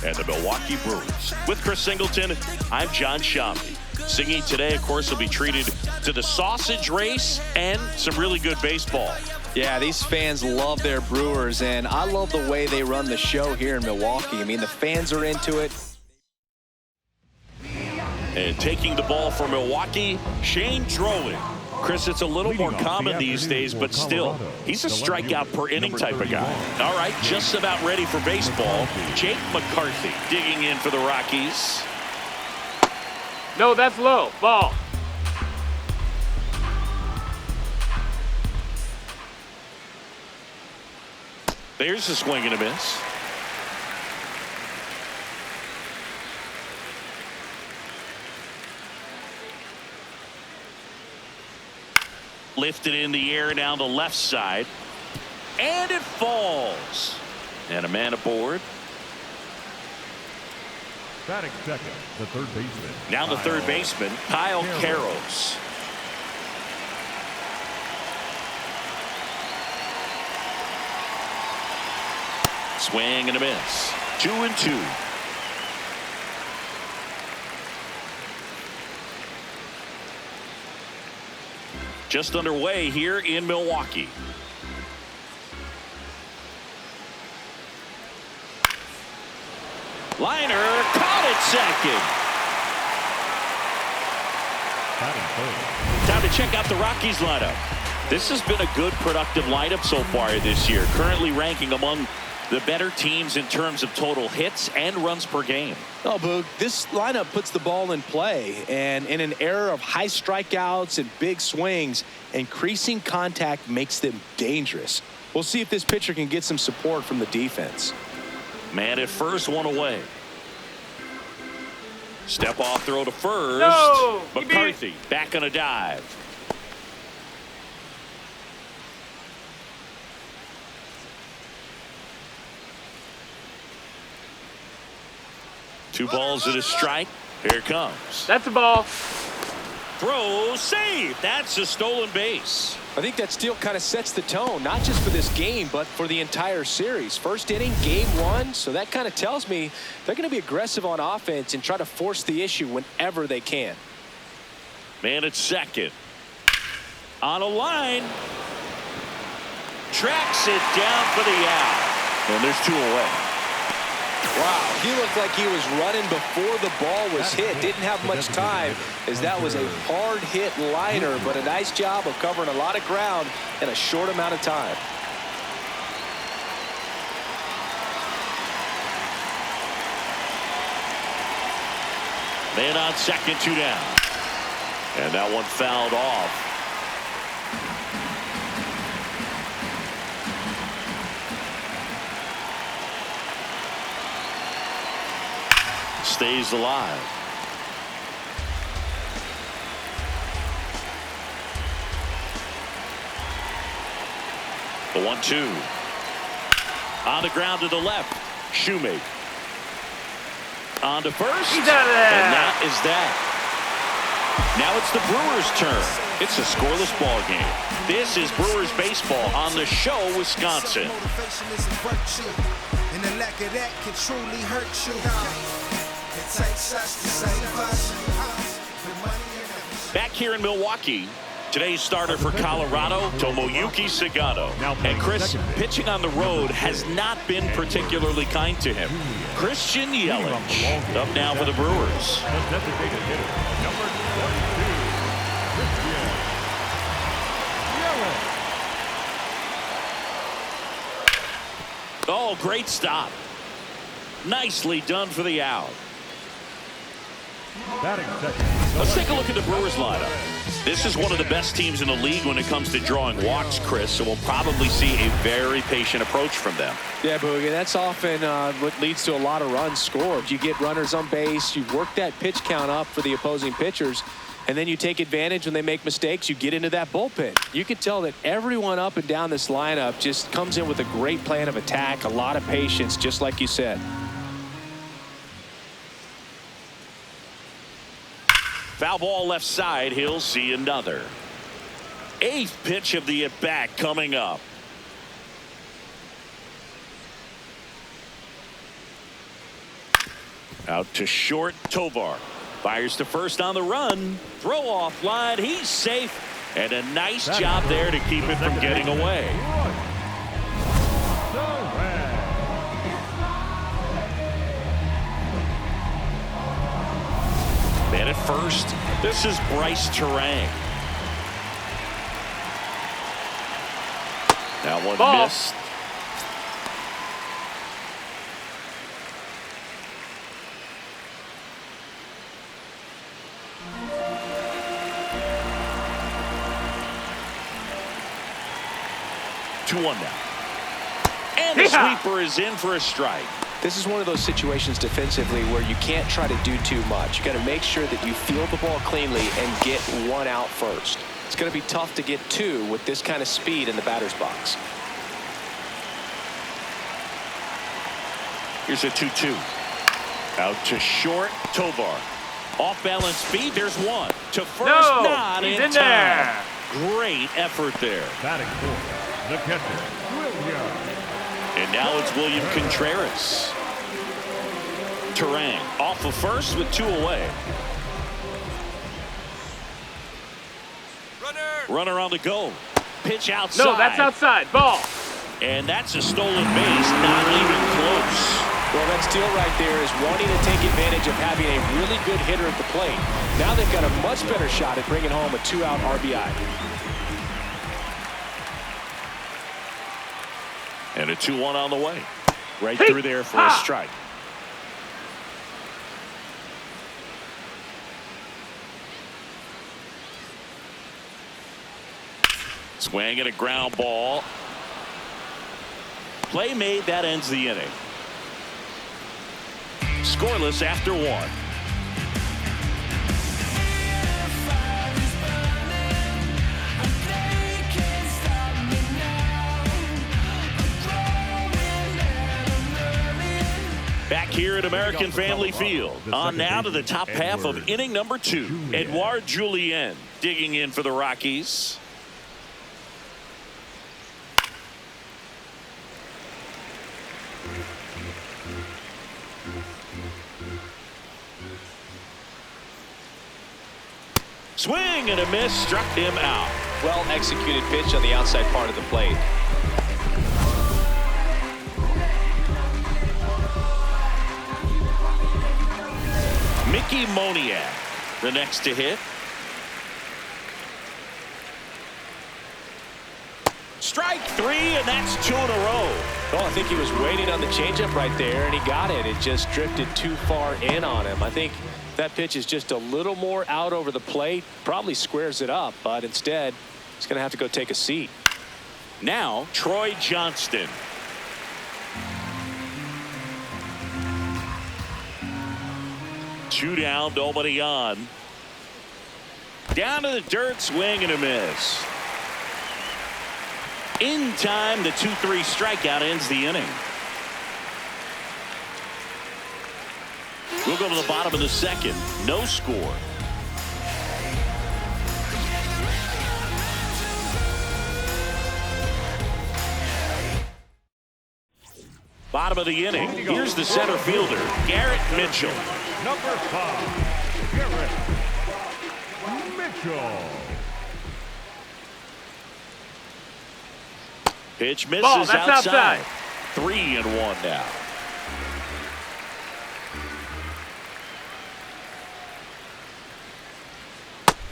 and the Milwaukee Brewers. With Chris Singleton, I'm John Shambi. Singing today, of course, will be treated to the sausage race and some really good baseball. Yeah, these fans love their Brewers, and I love the way they run the show here in Milwaukee. I mean, the fans are into it. And taking the ball for Milwaukee, Shane Droling. Chris, it's a little more common these days, but still, he's a strikeout per inning type of guy. All right, just about ready for baseball. Jake McCarthy digging in for the Rockies. No, that's low. Ball. There's a swing and a miss. Lifted in the air down the left side. And it falls. And a man aboard. Batting second, the third baseman. Now the third baseman, Kyle Karros. Swing and a miss. 2-2. Just underway here in Milwaukee. Liner caught it second. Time to check out the Rockies lineup. This has been a good, productive lineup so far this year. Currently ranking among the better teams in terms of total hits and runs per game. Oh, Boog, this lineup puts the ball in play, and in an era of high strikeouts and big swings, increasing contact makes them dangerous. We'll see if this pitcher can get some support from the defense. Man at first, one away. Step off throw to first. No, McCarthy back on a dive. Two balls and a strike. Here it comes. That's a ball. Throw, save. That's a stolen base. I think that steal kind of sets the tone, not just for this game, but for the entire series. First inning, game one, so that kind of tells me they're going to be aggressive on offense and try to force the issue whenever they can. Man at second. On a line. Tracks it down for the out. And there's two away. Wow, he looked like he was running before the ball was hit. Didn't have much time, as that was a hard hit liner, but a nice job of covering a lot of ground in a short amount of time. Man on second, two down. And that one fouled off. Stays alive. The 1-2. On the ground to the left. Shoemake. On to first. He's out of there. And that is that. Now it's the Brewers' turn. It's a scoreless ball game. This is Brewers baseball on the show, Wisconsin. Motivation is a virtue, and the lack of that can truly hurt you. Back here in Milwaukee, today's starter for Colorado, Tomoyuki Sagano. And Chris, pitching on the road has not been particularly kind to him. Christian Yelich up now for the Brewers. Designated hitter, number 22, Christian Yelich. Oh, great stop. Nicely done for the out. Batting second. Let's take a look at the Brewers lineup. This is one of the best teams in the league when it comes to drawing walks, Chris, so we'll probably see a very patient approach from them. Yeah, Boogie, that's often what leads to a lot of runs scored. You get runners on base, you work that pitch count up for the opposing pitchers, and then you take advantage when they make mistakes. You get into that bullpen. You can tell that everyone up and down this lineup just comes in with a great plan of attack, a lot of patience, just like you said. Foul ball left side. He'll see another. Eighth pitch of the at-bat coming up. Out to short, Tovar. Fires to first on the run. Throw off line. He's safe. And a nice job there to keep it from getting away. Man at first. This is Bryce Terang. That one missed. Two one now. And the sweeper is in for a strike. This is one of those situations defensively where you can't try to do too much. You got to make sure that you field the ball cleanly and get one out first. It's going to be tough to get two with this kind of speed in the batter's box. Here's a 2-2. Out to short, Tovar. Off balance speed, there's one. To first, not he's in in time. there. Great effort there. Batting fourth, the catcher, Williams. And now it's William Contreras. Terang off of first with two away. Runner on the go. Pitch outside. No, that's outside. Ball. And that's a stolen base. Not even close. Well, that steal right there is wanting to take advantage of having a really good hitter at the plate. Now they've got a much better shot at bringing home a two-out RBI. And a 2-1 on the way. Right through there for a strike. Swing and a ground ball. Play made, that ends the inning. Scoreless after one. Back here at American Family Field. On now to the top half of inning number 2. Edouard Julien digging in for the Rockies. Swing and a miss, struck him out. Well executed pitch on the outside part of the plate. Mickey Moniak, the next to hit. Strike 3, and that's 2 in a row. Well, I think he was waiting on the changeup right there, and he got it. It just drifted too far in on him. I think that pitch is just a little more out over the plate. Probably squares it up, but instead, he's going to have to go take a seat. Now, Troy Johnston. Two down, nobody on. Down to the dirt, swing and a miss. In time, the 2-3 strikeout ends the inning. We'll go to the bottom of the second. No score. Bottom of the inning. Here's the center fielder, Garrett Mitchell. Number 5, Garrett Mitchell. Pitch misses Ball, that's outside. 3-1 now.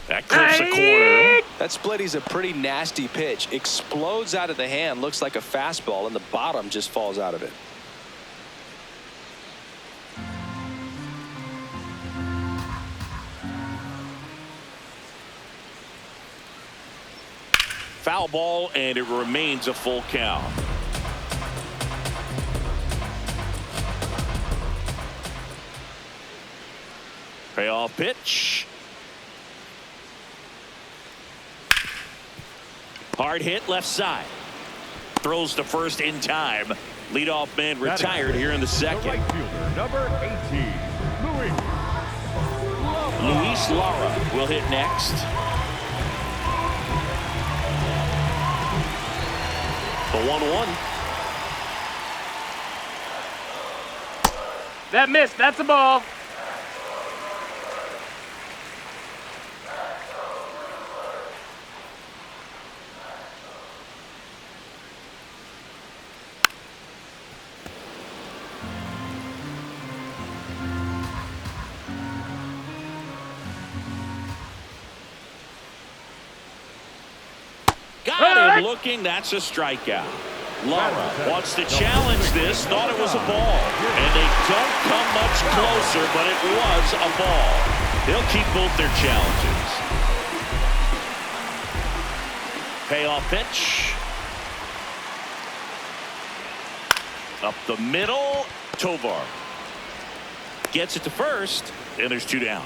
That clips a corner. That splitty's a pretty nasty pitch. Explodes out of the hand. Looks like a fastball, and the bottom just falls out of it. Foul ball, and it remains a full count. Payoff pitch. Hard hit left side. Throws to first in time. Leadoff man retired here in the second. Right fielder, number 18, Luis Lara will hit next. The 1-1. That missed. That's a ball. Got him looking. That's a strikeout. Lara wants to challenge this. Thought it was a ball. And they don't come much closer, but it was a ball. They'll keep both their challenges. Payoff pitch. Up the middle. Tovar gets it to first, and there's 2 down.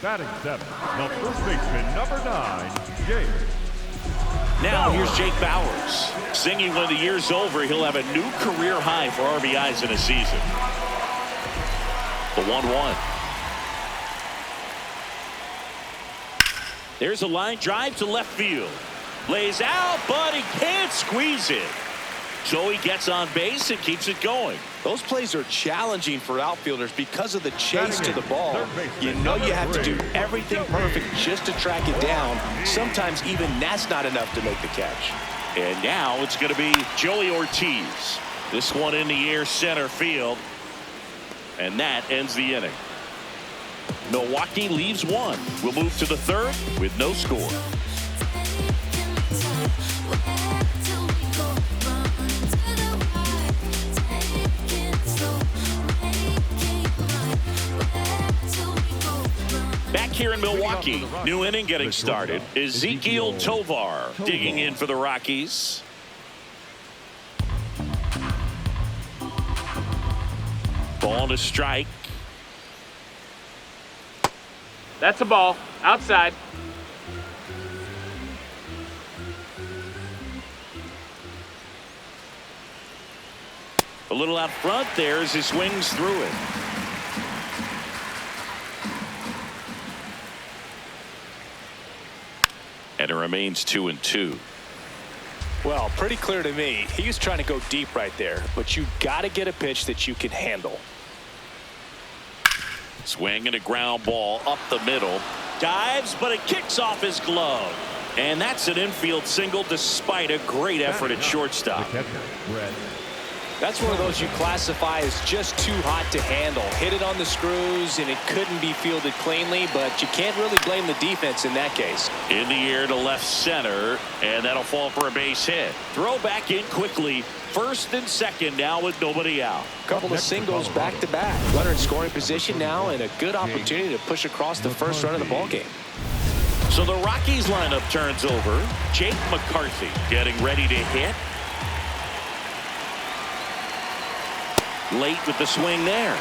Batting 7, the first baseman, number 9, Jake. Now here's Jake Bauers. Singing when the year's over, he'll have a new career high for RBIs in a season. The 1-1. There's a line drive to left field. Lays out, but he can't squeeze it. So he gets on base and keeps it going. Those plays are challenging for outfielders because of the chase to the ball. You know you have to do everything perfect just to track it down. Sometimes even that's not enough to make the catch. And now it's going to be Joey Ortiz. This one in the air center field. And that ends the inning. Milwaukee leaves 1. We'll move to the 3rd with no score. Back here in Milwaukee, new inning getting started. Ezekiel Tovar digging in for the Rockies. Ball to strike. That's a ball. Outside. A little out front there as he swings through it. And it remains 2-2. Well, pretty clear to me. He was trying to go deep right there, but you got to get a pitch that you can handle. Swing and a ground ball up the middle. Dives, but it kicks off his glove. And that's an infield single despite a great effort at shortstop. That's one of those you classify as just too hot to handle. Hit it on the screws, and it couldn't be fielded cleanly, but you can't really blame the defense in that case. In the air to left center, and that'll fall for a base hit. Throw back in quickly. First and second now with nobody out. Couple of singles back-to-back. Runner in scoring position now, and a good opportunity to push across the first run of the ballgame. So the Rockies lineup turns over. Jake McCarthy getting ready to hit. Late with the swing there.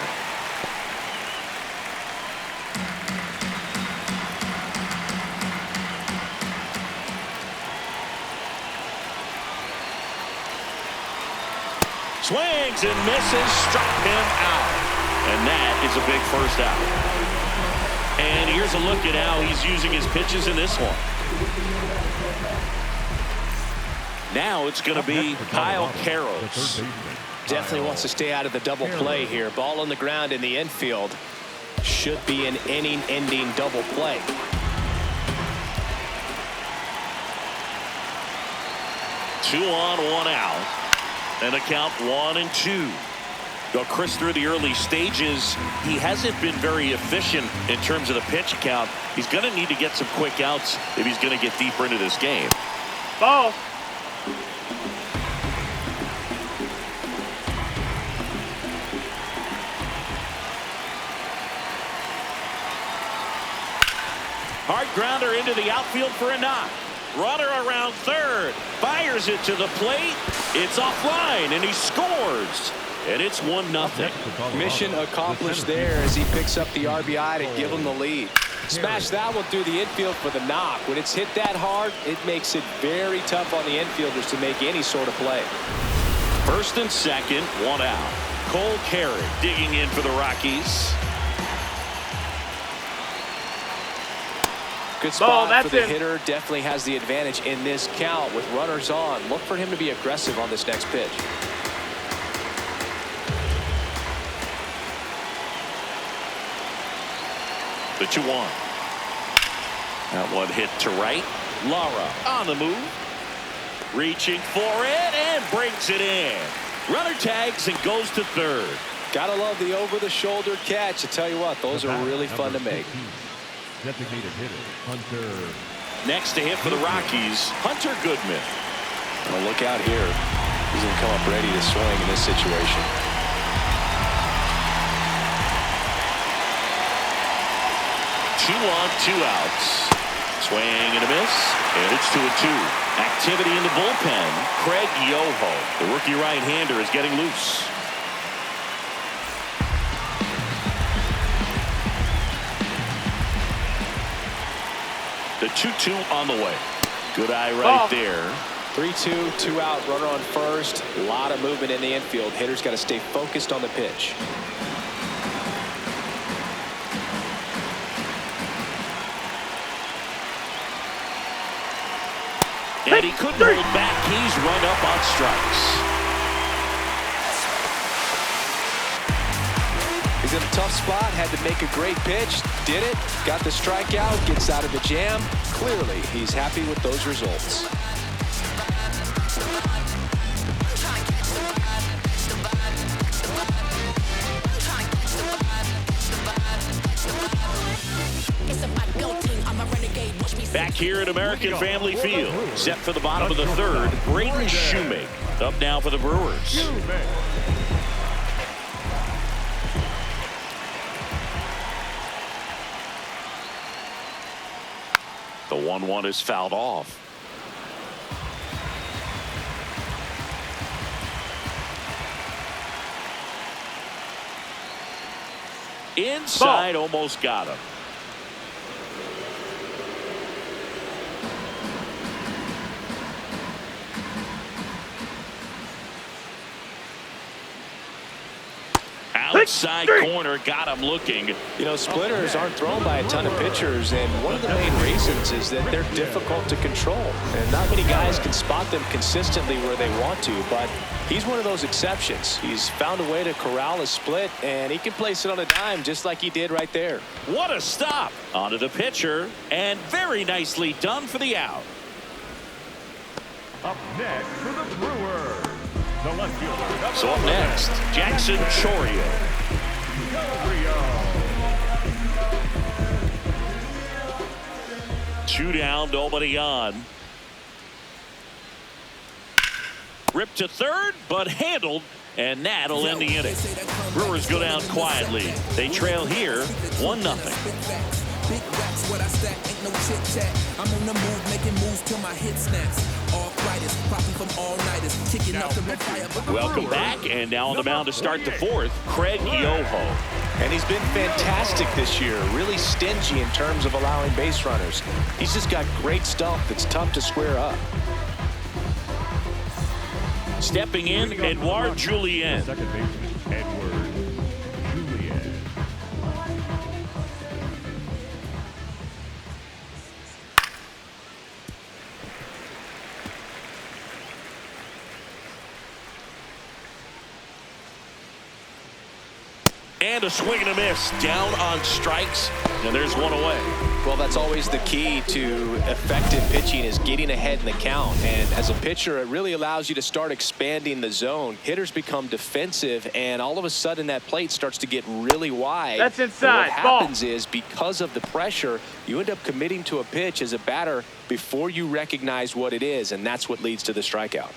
Swings and misses, struck him out. And that is a big first out. And here's a look at how he's using his pitches in this one. Now it's going to be Kyle Carroll. Definitely wants to stay out of the double play here. Ball on the ground in the infield. Should be an inning-ending double play. Two on, one out. And a count 1-2. Well, Chris, through the early stages, he hasn't been very efficient in terms of the pitch count. He's going to need to get some quick outs if he's going to get deeper into this game. Ball. Hard grounder into the outfield for a knock. Runner around third. Fires it to the plate. It's offline, and he scores. And it's 1-0. Mission accomplished there as he picks up the RBI to give him the lead. Smash that one through the infield for the knock. When it's hit that hard, it makes it very tough on the infielders to make any sort of play. First and second, one out. Cole Carrick digging in for the Rockies. Good spot for the in. hitter. Definitely has the advantage in this count with runners on. Look for him to be aggressive on this next pitch. The 2-1. That one hit to right. Lara on the move. Reaching for it and brings it in. Runner tags and goes to third. Gotta love the over-the-shoulder catch. I tell you what, those are really fun to make. Designated hitter, Hunter. Next to hit for the Rockies, Hunter Goodman. Well, look out here. He's going to come up ready to swing in this situation. 2 on, 2 outs. Swing and a miss, and it's 2-2. Activity in the bullpen. Craig Yoho, the rookie right-hander, is getting loose. The 2-2 on the way. Good eye right there. 3-2, 2 out, runner on first. A lot of movement in the infield. Hitter's got to stay focused on the pitch. And he couldn't hold back. He's run up on strikes. He's in a tough spot. Had to make a great pitch. Did it. Got the strikeout. Gets out of the jam. Clearly, he's happy with those results. Back here at American Family Field, set for the bottom of the third, Braden Shoemake up now for the Brewers. The 1-1 is fouled off. Inside, almost got him. Outside corner, got him looking. You know, splitters aren't thrown by a ton of pitchers, and one of the main reasons is that they're difficult to control. And not many guys can spot them consistently where they want to, but he's one of those exceptions. He's found a way to corral a split, and he can place it on a dime just like he did right there. What a stop. Onto the pitcher, and very nicely done for the out. Up next for the Brewers, the left fielder. So up next, Jackson Chourio. Two down, nobody on. Ripped to third, but handled, and that'll end the inning. Brewers go down quietly. They trail here, 1-0. Big racks, what I stack, ain't no chit chat. I'm on the move, making moves till my hit snaps. All brightest, popping from all nighters, kicking up the fire. Welcome back, and now on the mound to start the fourth, Craig Yoho. And he's been fantastic this year, really stingy in terms of allowing base runners. He's just got great stuff that's tough to square up. Stepping in, Edouard Julien. Second baseman, Edouard Julien. And a swing and a miss, down on strikes, and there's one away. Well, that's always the key to effective pitching, is getting ahead in the count. And as a pitcher, it really allows you to start expanding the zone. Hitters become defensive, and all of a sudden that plate starts to get really wide. That's inside. And what happens is, because of the pressure, you end up committing to a pitch as a batter before you recognize what it is, and that's what leads to the strikeout.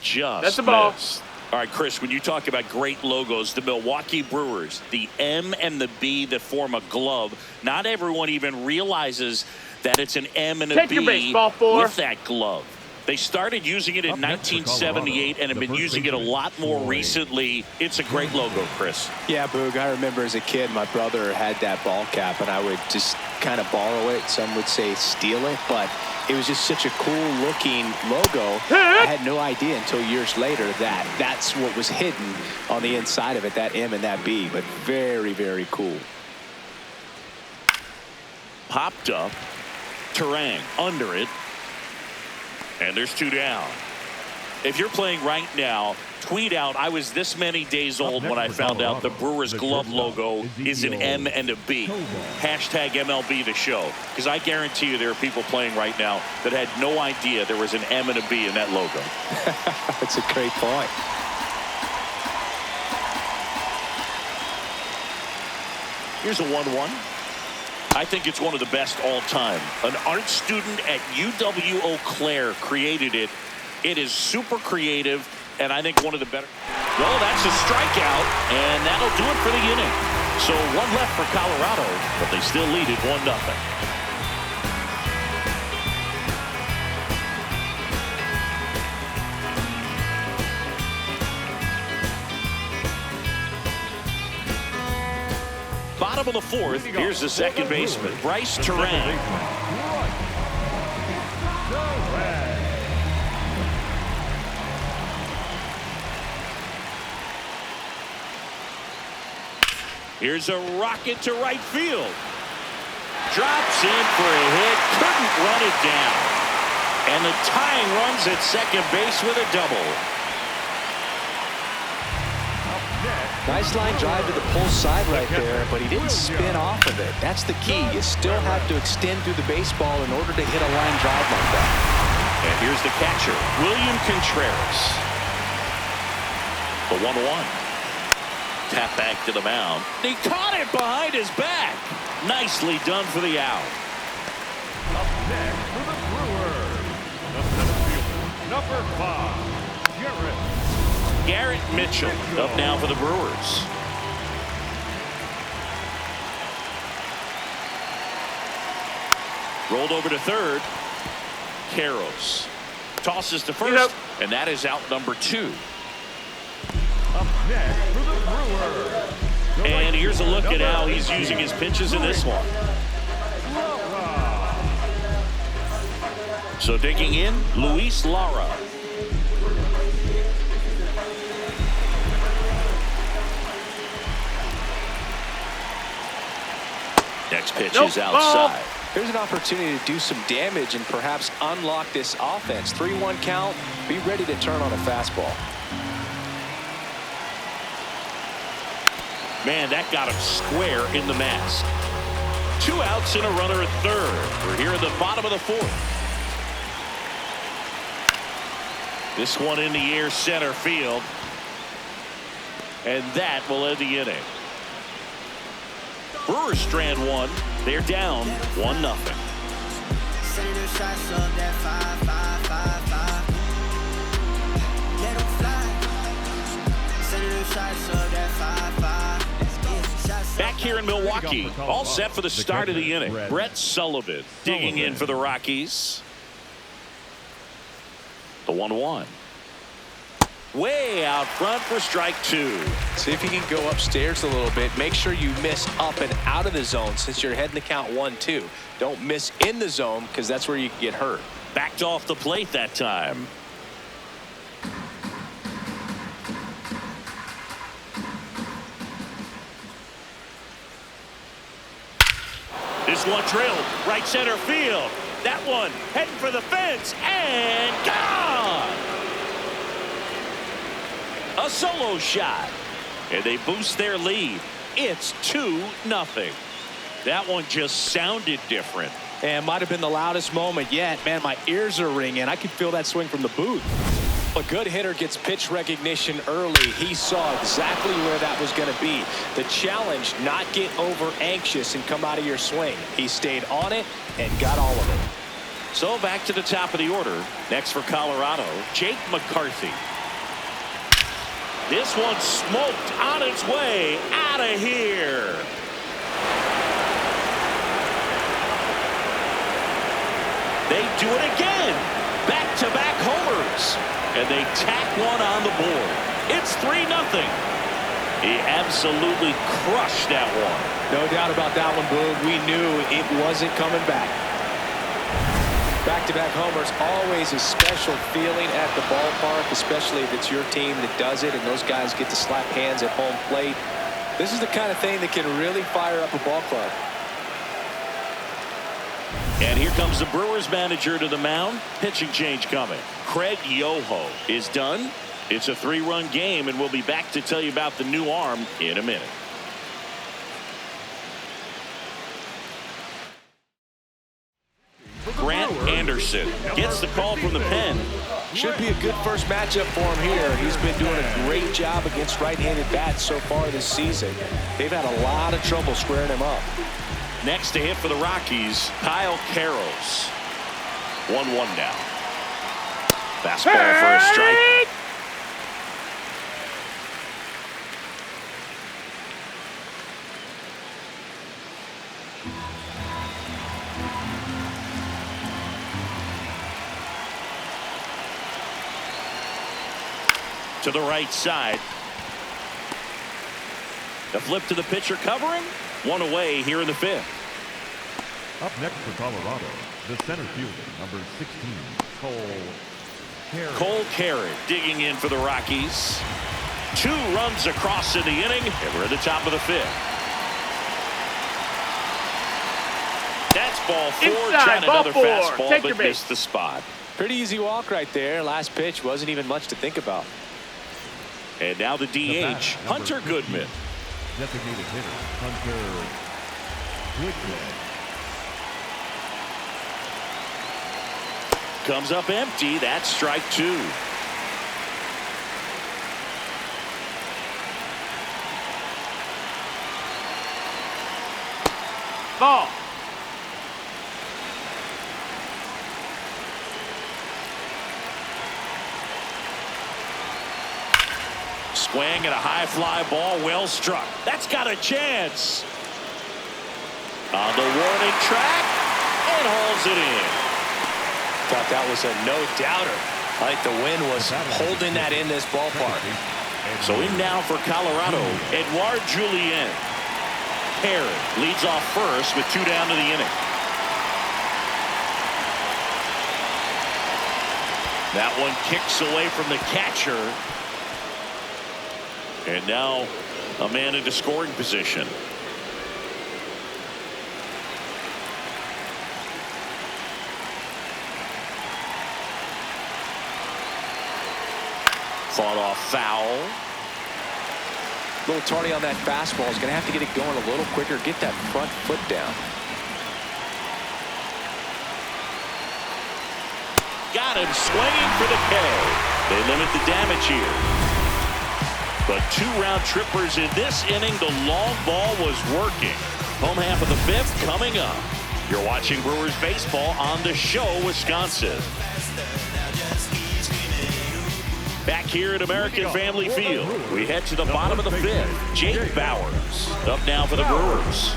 Just that's a ball. missed. All right, Chris, when you talk about great logos, the Milwaukee Brewers, the M and the B that form a glove, not everyone even realizes that it's an M and a Take B your baseball, four. with that glove. They started using it in 1978 and have been using it a lot more recently. It's a great logo, Chris. Yeah, Boog, I remember as a kid, my brother had that ball cap, and I would just kind of borrow it. Some would say steal it, but it was just such a cool looking logo. I had no idea until years later that that's what was hidden on the inside of it, that M and that B, but very, very cool. Popped up. Terang under it. And there's two down. If you're playing right now, tweet out, I was this many days old when I found out the Brewers glove logo is an M and a B. Hashtag MLB the show. Because I guarantee you there are people playing right now that had no idea there was an M and a B in that logo. That's a great point. Here's a 1-1. I think it's one of the best all time. An art student at UW-Eau Claire created it. It is super creative, and I think one of the better. Well, that's a strikeout, and that'll do it for the inning. So one left for Colorado, but they still lead it 1-0. Bottom of the fourth. Here's the second baseman, Bryce Terang. Here's a rocket to right field. Drops in for a hit. Couldn't run it down. And the tying runs at second base with a double. Nice line drive to the pull side right there, but he didn't spin off of it. That's the key. You still have to extend through the baseball in order to hit a line drive like that. And here's the catcher, William Contreras. The 1-1. Tap back to the mound. He caught it behind his back. Nicely done for the out. Up next for the Brewers, the center fielder, number 5, Garrett Mitchell up now for the Brewers. Rolled over to third. Caros tosses to first, and that is out number 2. Up next for the Brewers. And here's a look at how he's using his pitches in this one. So digging in, Luis Lara. Next pitch is outside. Here's an opportunity to do some damage and perhaps unlock this offense. 3-1 count. Be ready to turn on a fastball. Man, that got him square in the mask. 2 outs and a runner at third. We're here at the bottom of the fourth. This one in the air, center field. And that will end the inning. Brewers strand 1. They're down 1-0. Back here in Milwaukee, all set for the start of the inning. Brett Sullivan digging in for the Rockies. The 1-1. Way out front for strike 2. See if you can go upstairs a little bit. Make sure you miss up and out of the zone since you're heading to count 1-2. Don't miss in the zone because that's where you can get hurt. Backed off the plate that time. This one drilled right center field. That one heading for the fence and gone. A solo shot, and they boost their lead. It's 2-0. That one just sounded different. And might have been the loudest moment yet. Man, my ears are ringing. I could feel that swing from the booth. A good hitter gets pitch recognition early. He saw exactly where that was going to be. The challenge, not get over anxious and come out of your swing. He stayed on it and got all of it. So back to the top of the order. Next for Colorado, Jake McCarthy. This one smoked on its way out of here. They do it again. Back-to-back homers. And they tack one on the board. It's 3-0. He absolutely crushed that one. No doubt about that one, Boog. We knew it wasn't coming back. Back-to-back homers, always a special feeling at the ballpark, especially if it's your team that does it and those guys get to slap hands at home plate. This is the kind of thing that can really fire up a ball club. And here comes the Brewers manager to the mound. Pitching change coming. Craig Yoho is done. It's a 3-run game, and we'll be back to tell you about the new arm in a minute. Grant Anderson gets the call from the pen. Should be a good first matchup for him here. He's been doing a great job against right-handed bats so far this season. They've had a lot of trouble squaring him up. Next to hit for the Rockies, Kyle Carroll. 1-1 now. Fastball for a strike. To the right side. The flip to the pitcher covering. One away here in the 5th. Up next for Colorado, the center fielder, number 16, Cole Carey digging in for the Rockies. 2 runs across in the inning, and we're at the top of the 5th. That's ball 4. Inside, trying ball another 4. fastball, Take your but base. missed the spot. Pretty easy walk right there. Last pitch wasn't even much to think about. And now the DH, Hunter Goodman. designated hitter, Hunter Goodman. Comes up empty. That's strike 2. Ball. Swing at a high fly ball, well struck. That's got a chance. On the warning track, and hauls it in. Thought that was a no-doubter. Like the wind was holding that in this ballpark. So in now for Colorado, Edouard Julien. Perry leads off first with 2 down to the inning. That one kicks away from the catcher. And now a man into scoring position. Fought off foul. A little tardy on that fastball. Is going to have to get it going a little quicker. Get that front foot down. Got him swinging for the K. They limit the damage here. But 2 round trippers in this inning. The long ball was working. Home half of the 5th coming up. You're watching Brewers baseball on The Show, Wisconsin. Back here at American Family Field, we head to the bottom of the 5th. Jake Bauers up now for the Brewers.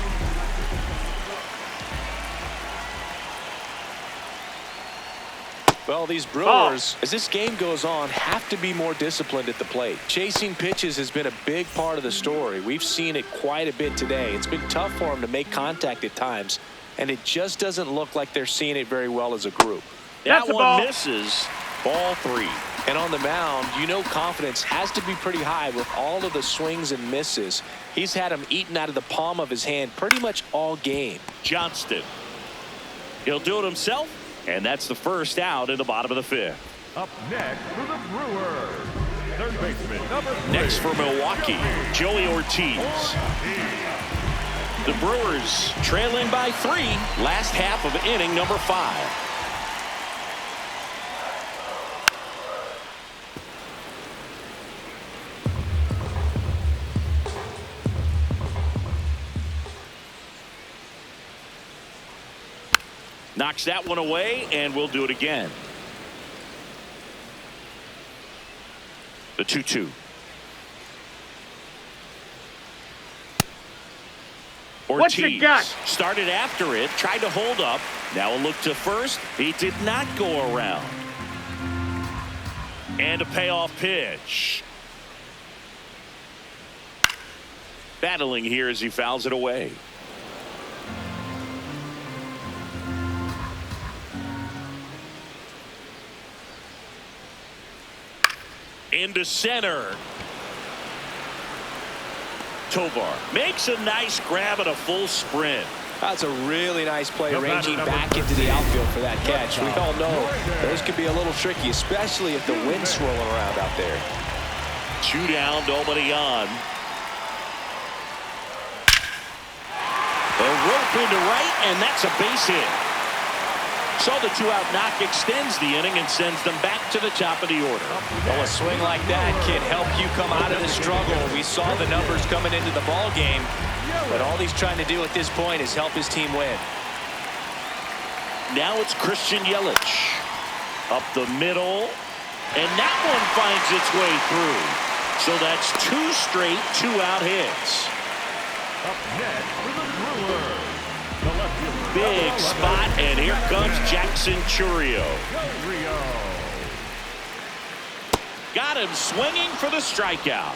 Well, these Brewers, as this game goes on, have to be more disciplined at the plate. Chasing pitches has been a big part of the story. We've seen it quite a bit today. It's been tough for them to make contact at times, and it just doesn't look like they're seeing it very well as a group. That That's a one ball. misses. Ball 3. And on the mound, you know confidence has to be pretty high with all of the swings and misses. He's had them eaten out of the palm of his hand pretty much all game. Johnston. He'll do it himself, and that's the first out in the bottom of the 5th. Up next for the Brewers, third baseman, number 3. Next for Milwaukee, Joey Ortiz. The Brewers trailing by 3, last half of inning number 5. Knocks that one away, and we'll do it again. The 2-2. What you Ortiz got? started after it, tried to hold up. Now a look to first. He did not go around. And a payoff pitch. Battling here as he fouls it away. Into center. Tovar makes a nice grab at a full sprint. That's a really nice play, ranging back into the outfield for that catch. We all know those can be a little tricky, especially if the wind's swirling around out there. 2 down, nobody on. A rope into right, and that's a base hit. So the 2-out knock extends the inning and sends them back to the top of the order. Well, a swing like that can help you come out of the struggle. We saw the numbers coming into the ball game, but all he's trying to do at this point is help his team win. Now it's Christian Yelich. Up the middle, and that one finds its way through. So that's 2 straight 2-out hits. Up next for the Brewers, the left fielder. Big spot, and here comes Jackson Chourio. Got him swinging for the strikeout.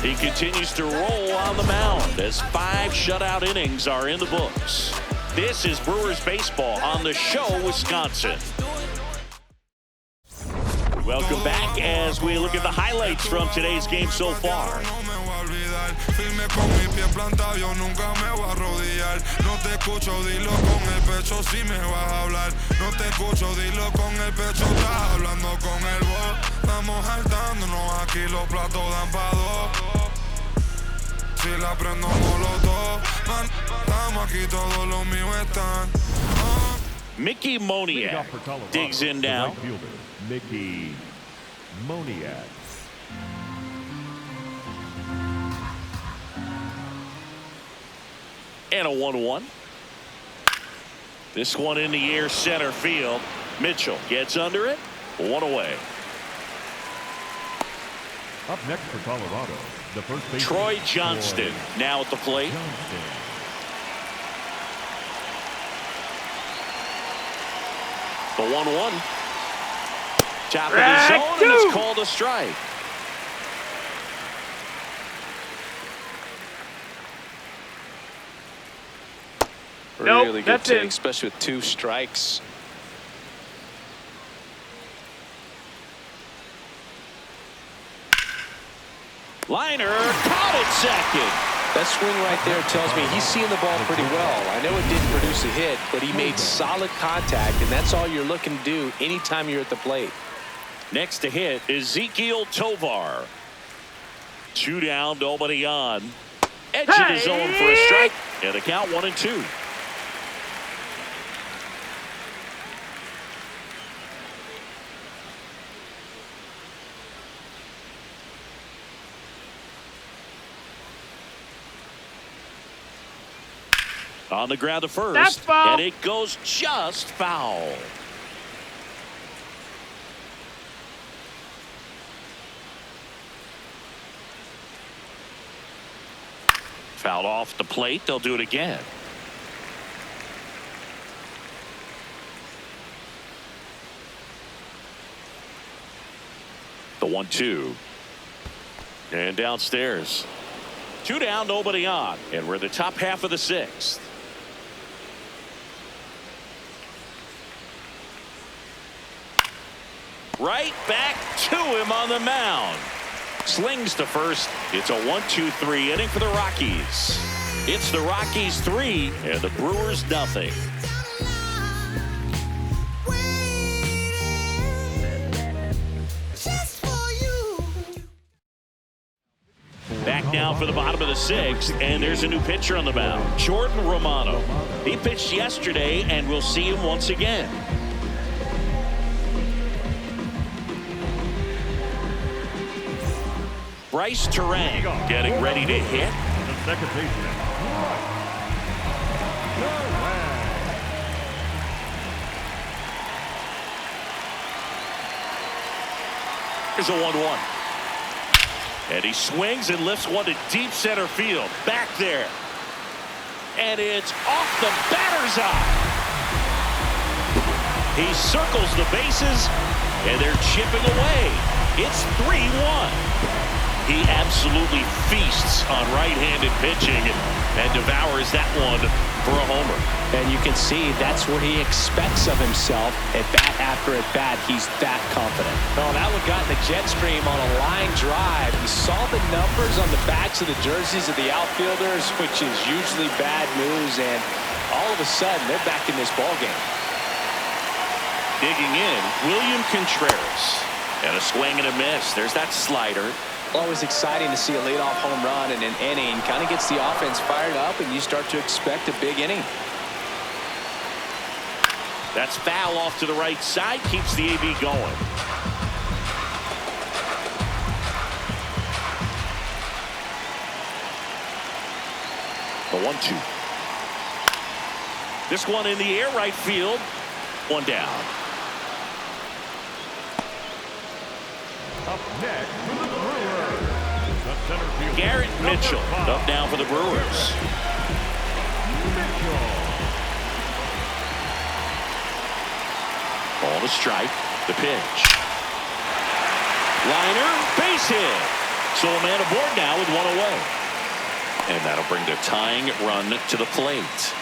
He continues to roll on the mound as 5 shutout innings are in the books. This is Brewers baseball on the show, Wisconsin. Welcome back as we look at the highlights from today's game so far. Firme con mi pie plantado, yo nunca me voy a arrodillar. No te escucho, dilo con el pecho si me vas a hablar. No te escucho, dilo con el pecho, estás hablando con el voz. Estamos saltándonos aquí, los platos dan pa' 2. Si la prendo molotov, man, estamos aquí, todos los míos están. Mickey Moniak digs in now. Mickey Moniak. And a 1-1. This one in the air, center field. Mitchell gets under it. 1 away. Up next for Colorado, the first baseman, Troy Johnston now at the plate. The 1-1. Top of the zone, and it's called a strike. Really good take, especially with 2 strikes. Liner caught it second. That swing right there tells me he's seeing the ball pretty well. I know it didn't produce a hit, but he made solid contact, and that's all you're looking to do anytime you're at the plate. Next to hit is Ezekiel Tovar. 2 down, nobody on. Edge of the zone for a strike, and a count 1-2. On the ground to first, and it goes just foul. Fouled off the plate. They'll do it again. The 1-2. And downstairs. 2 down, nobody on. And we're in the top half of the 6th. Right back to him on the mound. Slings to first. It's a 1-2-3 inning for the Rockies. It's the Rockies 3 and the Brewers nothing. Back now for the bottom of the 6th, and there's a new pitcher on the mound, Jordan Romano. He pitched yesterday, and we'll see him once again. Bryce Terang getting ready to hit. The second baseman. Here's a 1-1. And he swings and lifts one to deep center field. Back there. And it's off the batter's eye. He circles the bases, and they're chipping away. It's 3-1. He absolutely feasts on right-handed pitching and devours that one for a homer. And you can see that's what he expects of himself at bat after at bat. He's that confident. Oh, that one got in the jet stream on a line drive. He saw the numbers on the backs of the jerseys of the outfielders, which is usually bad news, and all of a sudden they're back in this ball game. Digging in, William Contreras. And a swing and a miss. There's that slider. Always exciting to see a leadoff home run in an inning. Kind of gets the offense fired up, and you start to expect a big inning. That's foul off to the right side. Keeps the AB going. The 1-2. This one in the air, right field. One down. Up next for the Brewers, the center fielder, Garrett Mitchell up now for the Brewers. Mitchell. Ball to strike. The pitch. Liner, base hit. So a man aboard now with one away. And that'll bring the tying run to the plate.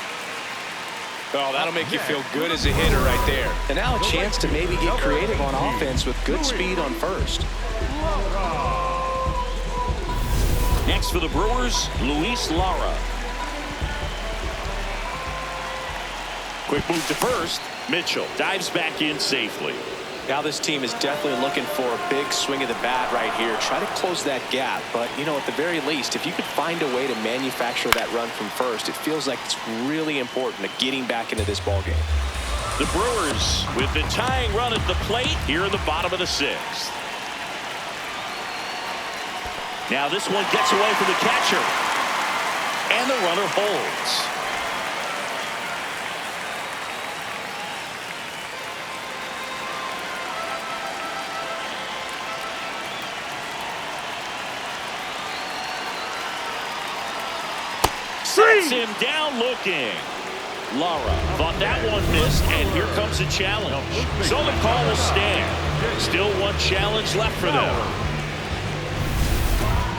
Oh, that'll make you feel good as a hitter right there. And now a chance to maybe get creative on offense with good speed on first. Next for the Brewers, Luis Lara. Quick move to first. Mitchell dives back in safely. Now this team is definitely looking for a big swing of the bat right here. Try to close that gap. But, you know, at the very least, if you could find a way to manufacture that run from first, it feels like it's really important to getting back into this ball game. The Brewers with the tying run at the plate here in the bottom of the sixth. Now this one gets away from the catcher. And the runner holds. Sets him down looking. Lara thought that one missed, and here comes a challenge. So the call will stand. Still one challenge left for them.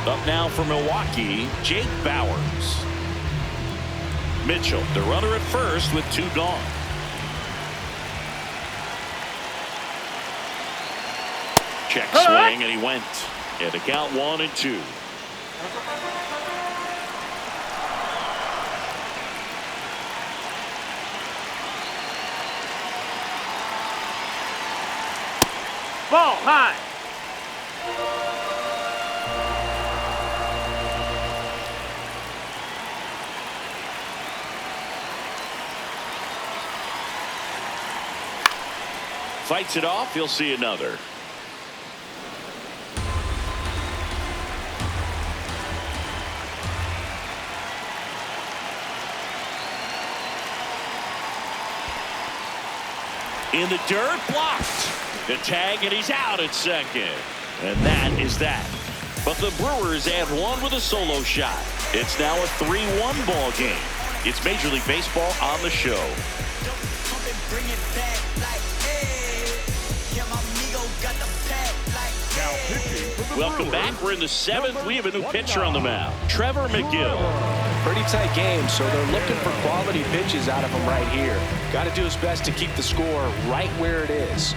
Up now for Milwaukee, Jake Bauers. Mitchell, the runner at first with two gone. Check swing, and he went. And the count 1-2. Ball high. Fights it off. He'll see another. In the dirt, blocked. The tag, and he's out at second. And that is that. But the Brewers add one with a solo shot. It's now a 3-1 ball game. It's Major League Baseball on the show. Welcome back. We're in the seventh. We have a new pitcher on the mound, Trevor McGill. Pretty tight game, so they're looking for quality pitches out of him right here. Got to do his best to keep the score right where it is.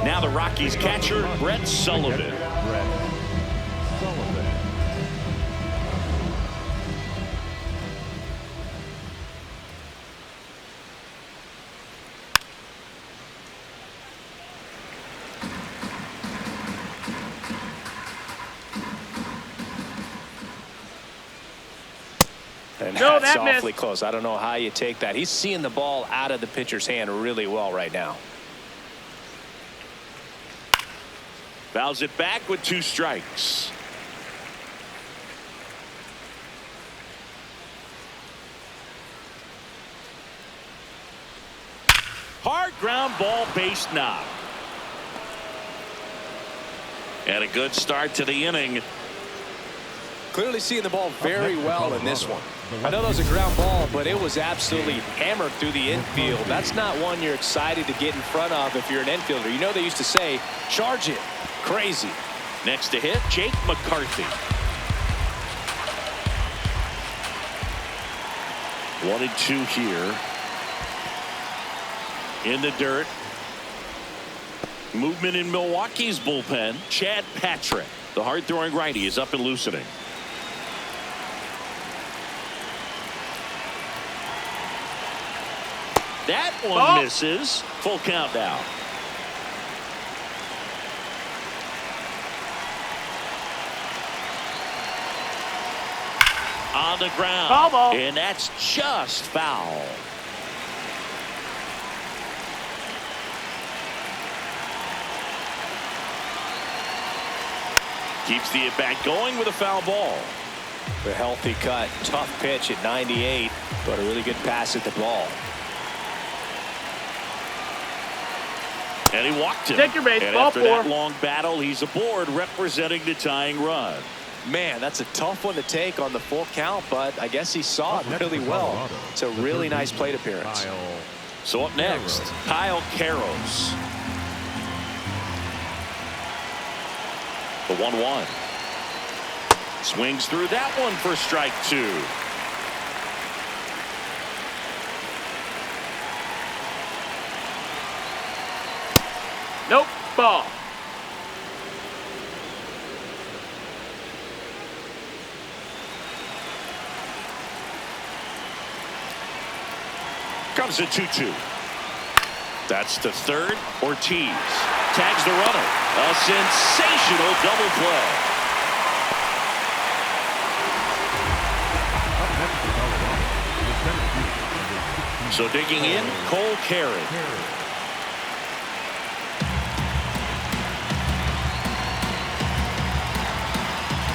Now the Rockies catcher, Brett Sullivan. And No, that's that missed. awfully close. I don't know how you take that. He's seeing the ball out of the pitcher's hand really well right now. Fouls it back with 2 strikes. Hard ground ball, base knock. And a good start to the inning. Clearly seeing the ball very well in this one. I know that was a ground ball, but it was absolutely hammered through the infield. That's not one you're excited to get in front of if you're an infielder. You know they used to say, charge it. Crazy. Next to hit, Jake McCarthy. 1-2 here. In the dirt. Movement in Milwaukee's bullpen. Chad Patrick, the hard-throwing righty, is up and loosening. That one misses. Full count now. On the ground. Foul ball. And that's just foul. Keeps the at-bat going with a foul ball. A healthy cut. Tough pitch at 98, but a really good pass at the ball. And he walked him. Take your base. And Ball after 4. that long battle, he's aboard representing the tying run. Man, that's a tough one to take on the full count, but I guess he saw it really well. It's a really nice plate appearance. So up next, Kyle Karros. The 1-1. Swings through that one for strike 2. Nope. Ball. Comes a 2-2. That's the third. Ortiz tags the runner. A sensational double play. So digging in, Cole Carey.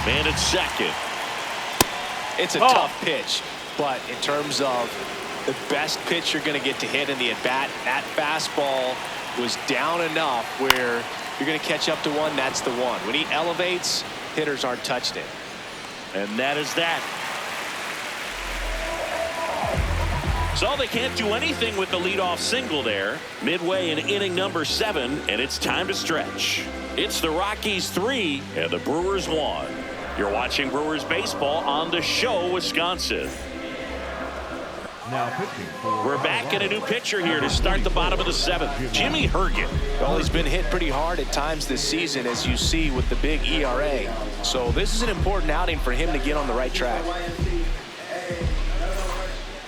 Man at second. It's a tough pitch, but in terms of the best pitch you're going to get to hit in the at-bat, that fastball was down enough where you're going to catch up to one. That's the one. When he elevates, hitters aren't touched it. And that is that. So they can't do anything with the leadoff single there. Midway in inning number 7, and it's time to stretch. It's the Rockies 3 and the Brewers 1. You're watching Brewers baseball on The Show, Wisconsin. Now pitching for We're back in a new pitcher here to start the bottom of the 7th. Jimmy Hergen. Well, he's been hit pretty hard at times this season, as you see with the big ERA. So this is an important outing for him to get on the right track.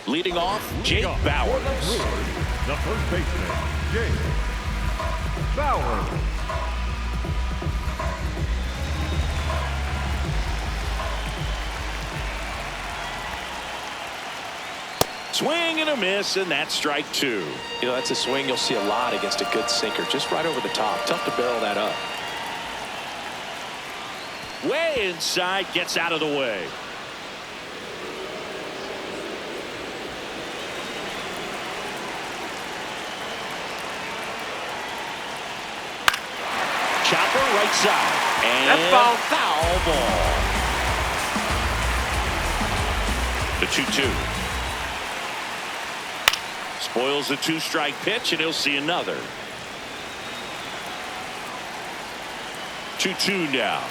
Leading off, Jake Bauers. the first baseman, Jake Bauers. Swing and a miss, and that's strike 2. You know, that's a swing you'll see a lot against a good sinker, just right over the top. Tough to barrel that up. Way inside, gets out of the way. Chopper right side. And that's foul. Foul ball. The 2-2. Spoils the 2-strike pitch, and he'll see another. 2-2 now.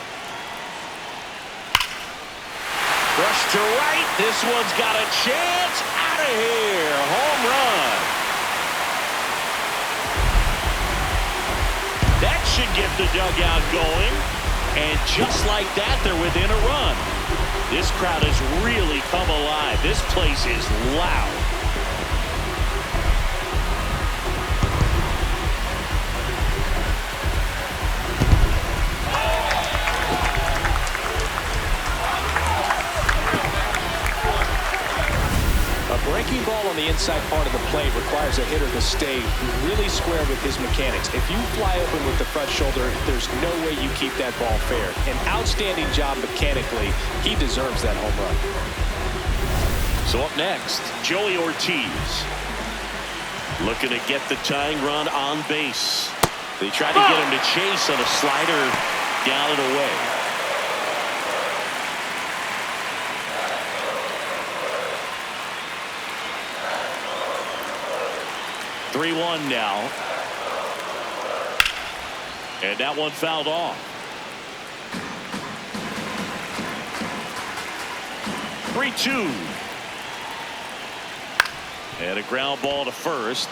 Brush to right. This one's got a chance. Out of here. Home run. That should get the dugout going. And just like that, they're within a run. This crowd has really come alive. This place is loud. Breaking ball on the inside part of the plate requires a hitter to stay really square with his mechanics. If you fly open with the front shoulder, there's no way you keep that ball fair. An outstanding job mechanically. He deserves that home run. So up next, Joey Ortiz. Looking to get the tying run on base. They tried to get him to chase on a slider down and away. 3-1 now. And that one fouled off. 3-2. And a ground ball to first.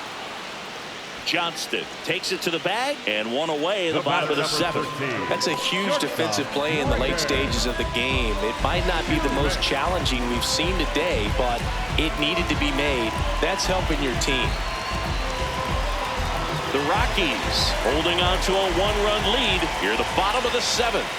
Johnston takes it to the bag and one away in the bottom of the seventh. That's a huge defensive play in the late stages of the game. It might not be the most challenging we've seen today, but it needed to be made. That's helping your team. The Rockies holding on to a one-run lead here at the bottom of the seventh.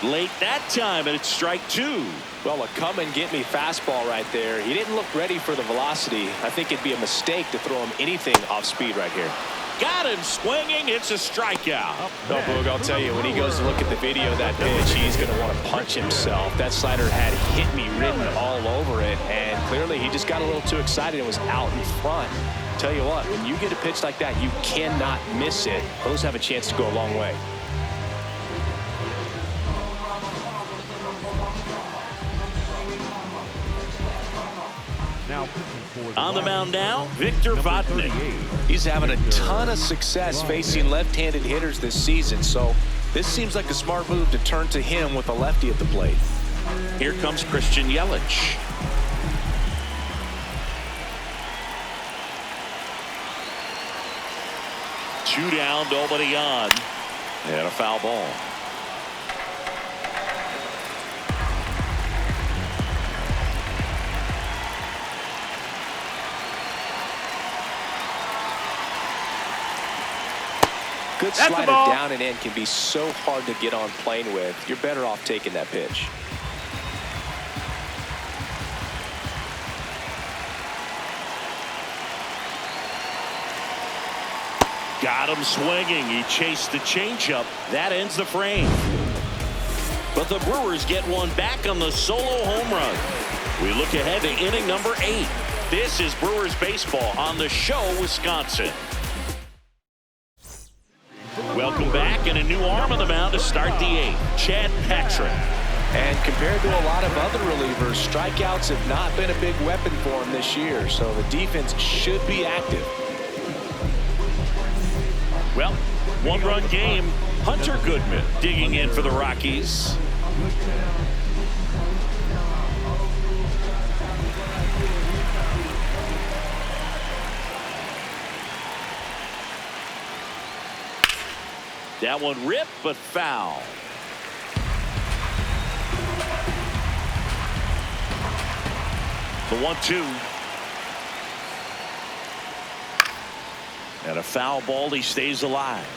Late that time, and it's strike two. Well, a come-and-get-me fastball right there. He didn't look ready for the velocity. I think it'd be a mistake to throw him anything off speed right here. Got him swinging. It's a strikeout. No, Boog, I'll tell you, when he goes to look at the video of that pitch, he's going to want to punch himself. That slider had hit me written all over it, and clearly he just got a little too excited and was out in front. Tell you what, when you get a pitch like that, you cannot miss it. Those have a chance to go a long way. On the mound now, Victor Vodnik. He's having a ton of success facing left-handed hitters this season, so this seems like a smart move to turn to him with a lefty at the plate. Here comes Christian Yelich. Two down, nobody on, and a foul ball. Good slider down and in can be so hard to get on plane with. You're better off taking that pitch. Got him swinging. He chased the changeup. That ends the frame. But the Brewers get one back on the solo home run. We look ahead to inning number 8. This is Brewers baseball on the show, Wisconsin. Welcome back, and a new arm on the mound to start the 8th, Chad Patrick. And compared to a lot of other relievers, strikeouts have not been a big weapon for him this year, so the defense should be active. Well, one-run game. Hunter Goodman digging in for the Rockies. That one ripped, but foul. The 1-2. And a foul ball. He stays alive.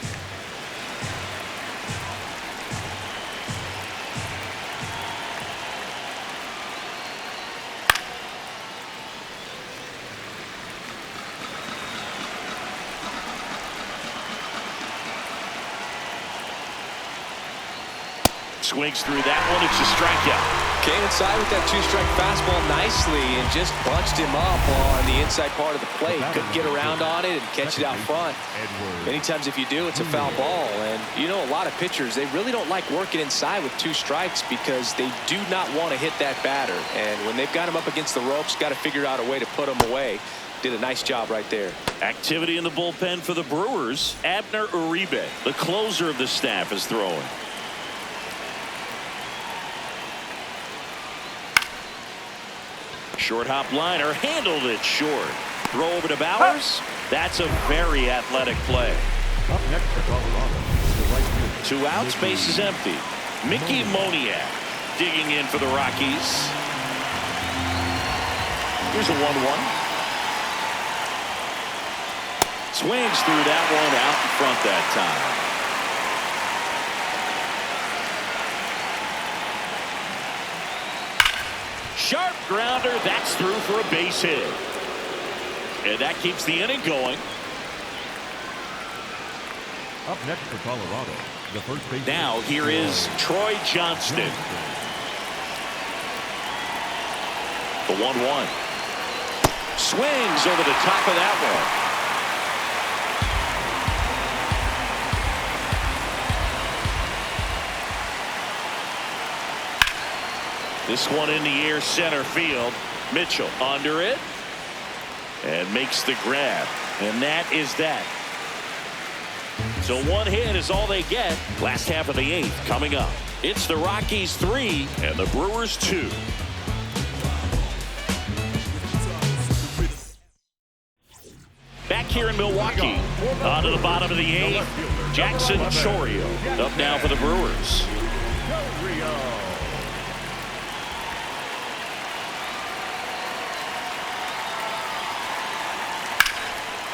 Swings through that one. It's a strikeout. Came inside with that two-strike fastball nicely and just bunched him up on the inside part of the plate. Couldn't get around on it and catch it out front. Many times if you do, it's a foul ball. And you know, a lot of pitchers, they really don't like working inside with 2 strikes because they do not want to hit that batter. And when they've got him up against the ropes, got to figure out a way to put him away. Did a nice job right there. Activity in the bullpen for the Brewers. Abner Uribe, the closer of the staff, is throwing. Short hop liner, handled it short. Throw over to Bowers. That's a very athletic play. Up next for Colorado, the right fielder. 2 outs, base is empty. Mickey Moniak digging in for the Rockies. Here's a 1-1. Swings through that one out in front that time. Sharp grounder, that's through for a base hit. And that keeps the inning going. Up next for Colorado, the first baseman. Now here is Troy Johnston. The 1-1. Swings over the top of that one. This one in the air, center field. Mitchell under it and makes the grab, and that is that. So 1 hit is all they get. Last half of the 8th coming up. It's the Rockies 3 and the Brewers 2. here in Milwaukee. On to the bottom of the 8th. Jackson Chourio up now for the Brewers.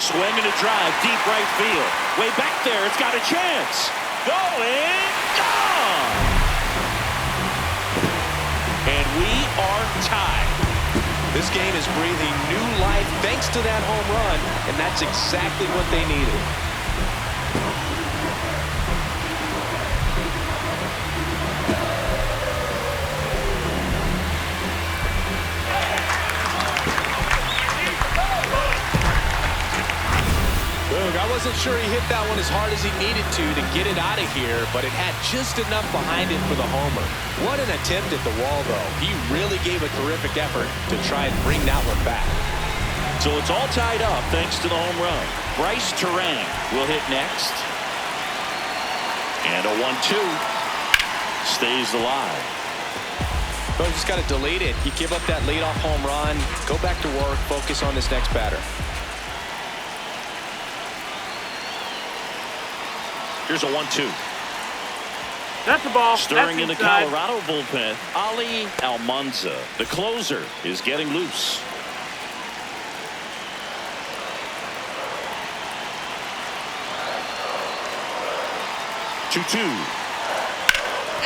Swing and a drive, deep right field. Way back there, it's got a chance. Going, gone! And we are tied. This game is breathing new life thanks to that home run, and that's exactly what they needed. I wasn't sure he hit that one as hard as he needed to get it out of here, but it had just enough behind it for the homer. What an attempt at the wall, though. He really gave a terrific effort to try and bring that one back. So it's all tied up thanks to the home run. Bryce Terang will hit next. And a 1-2 stays alive. But just got to delete it. You give up that leadoff home run, go back to work, focus on this next batter. Here's a 1-2. That's the ball. Stirring in the inside. Colorado bullpen, Ali Almanza. The closer is getting loose. And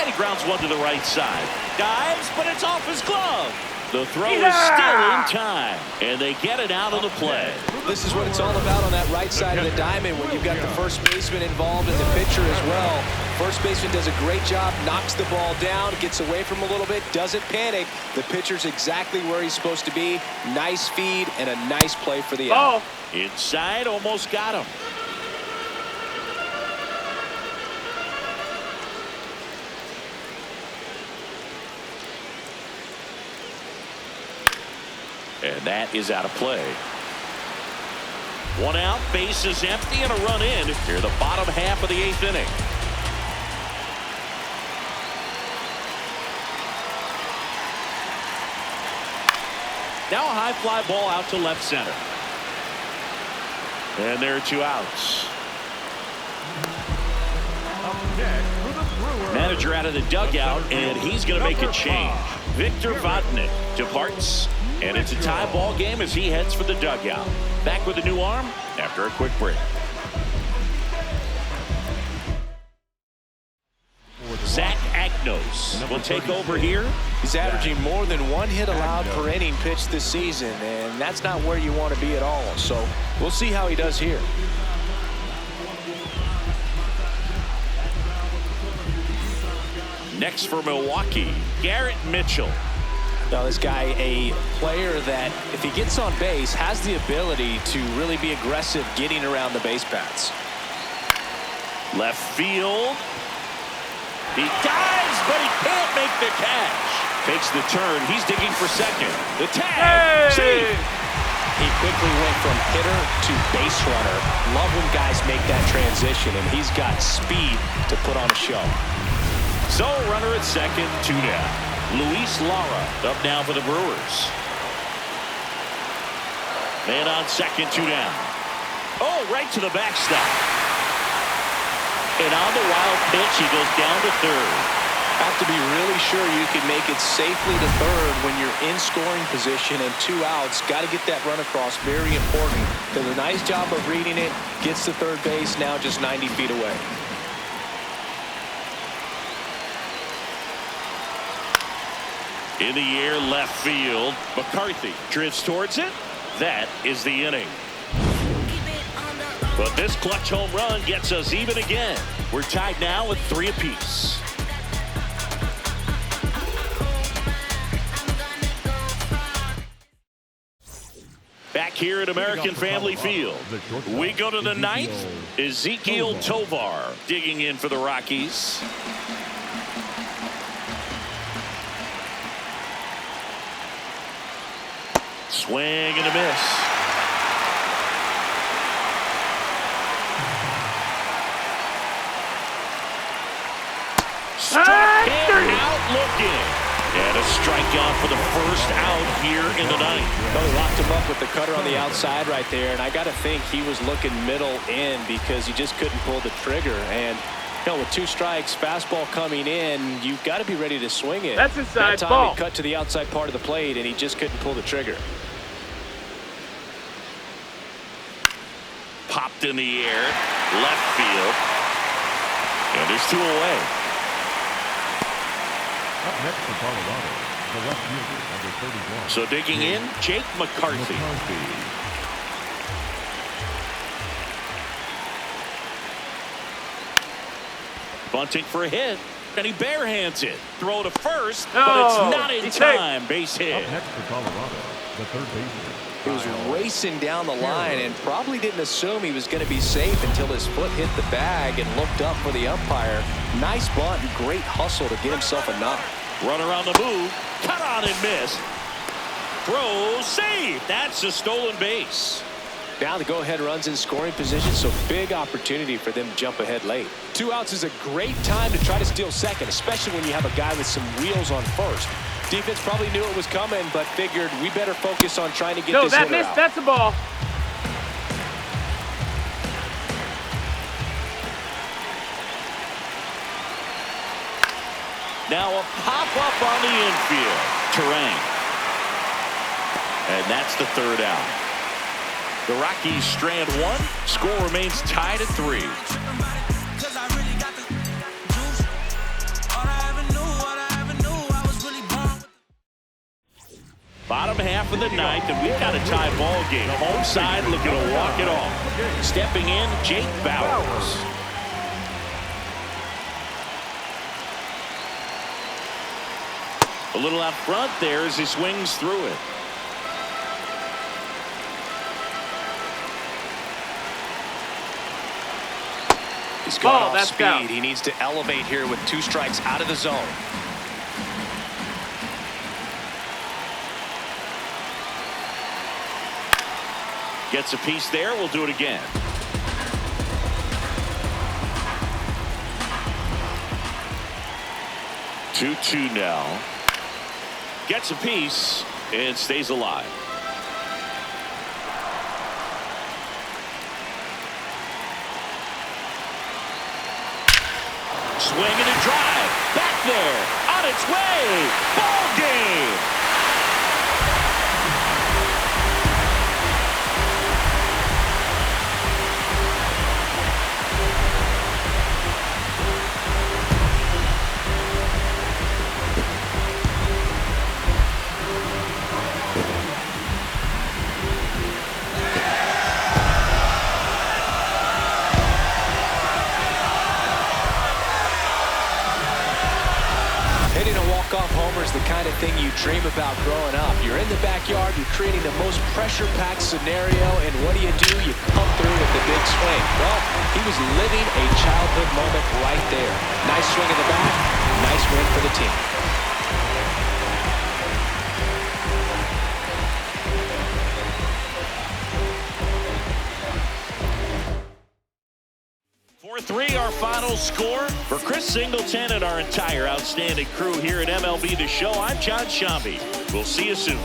he grounds one to the right side. Dives, but it's off his glove. The throw is still in time, and they get it out of the play. This is what it's all about on that right side of the diamond when you've got the first baseman involved and the pitcher as well. First baseman does a great job, knocks the ball down, gets away from a little bit, doesn't panic. The pitcher's exactly where he's supposed to be. Nice feed and a nice play for the out. Inside, almost got him. And that is out of play. One out, base is empty, and a run in here the bottom half of the 8th inning. Now a high fly ball out to left center. And there are 2 outs. Manager out of the dugout, and he's going to make a change. Victor Vodnik departs. And it's a tie ball game as he heads for the dugout. Back with a new arm after a quick break. Zach Agnos will take over here. He's averaging more than 1 hit allowed per inning pitched this season, and that's not where you want to be at all. So we'll see how he does here. Next for Milwaukee, Garrett Mitchell. Now this guy, a player that if he gets on base has the ability to really be aggressive getting around the base paths. Left field. He dives, but he can't make the catch. Takes the turn. He's digging for second. The tag. See? He quickly went from hitter to base runner. Love when guys make that transition, and he's got speed to put on a show. So runner at second, 2 down. Luis Lara up now for the Brewers. Man on second, 2 down. Oh, right to the backstop. And on the wild pitch, he goes down to third. Have to be really sure you can make it safely to third when you're in scoring position and 2 outs. Got to get that run across. Very important. Does a nice job of reading it. Gets to third base, now just 90 feet away. In the air, left field. McCarthy drifts towards it. That is the inning. But this clutch home run gets us even again. We're tied now with 3 apiece. Back here at American Family Field, we go to the 9th. Ezekiel Tovar digging in for the Rockies. Swing and a miss. Struck him out looking. And a strikeout for the first out here in the ninth. Well, he locked him up with the cutter on the outside right there, and I got to think he was looking middle in because he just couldn't pull the trigger. And with 2 strikes, fastball coming in, you've got to be ready to swing it. That's inside that time ball. He cut to the outside part of the plate, and he just couldn't pull the trigger. Popped in the air, left field, and there's 2 away. Up next for Colorado, the left fielder, number 31. So digging in, Jake McCarthy. Bunting for a hit, and he barehands it. Throw to first, but it's not in time. Base hit. Up next for Colorado, the third baseman. He was racing down the line and probably didn't assume he was going to be safe until his foot hit the bag and looked up for the umpire. Nice bunt and great hustle to get himself a knock. Run around the move, cut on and miss. Throw, save. That's a stolen base. Now the go-ahead runs in scoring position, so big opportunity for them to jump ahead late. 2 outs is a great time to try to steal second, especially when you have a guy with some wheels on first. Defense probably knew it was coming, but figured we better focus on trying to get this hitter out. That's a ball. Now a pop-up on the infield. Terrain. And that's the 3rd out. The Rockies strand 1. Score remains tied at 3. Bottom half of the ninth, and we've got a tie ball game. Home side looking to walk it off. Stepping in, Jake Bowers. A little out front there as he swings through it. He's going off speed. He needs to elevate here with 2 strikes out of the zone. Gets a piece there. We'll do it again. 2-2 now. Gets a piece and stays alive. Swing and a drive. Back there. On its way. Ball game. Walk-off homer is the kind of thing you dream about growing up. You're in the backyard, you're creating the most pressure-packed scenario, and what do? You come through with the big swing. Well, he was living a childhood moment right there. Nice swing in the back, nice win for the team. Our final score. For Chris Singleton and our entire outstanding crew here at MLB The Show, I'm John Shambi. We'll see you soon.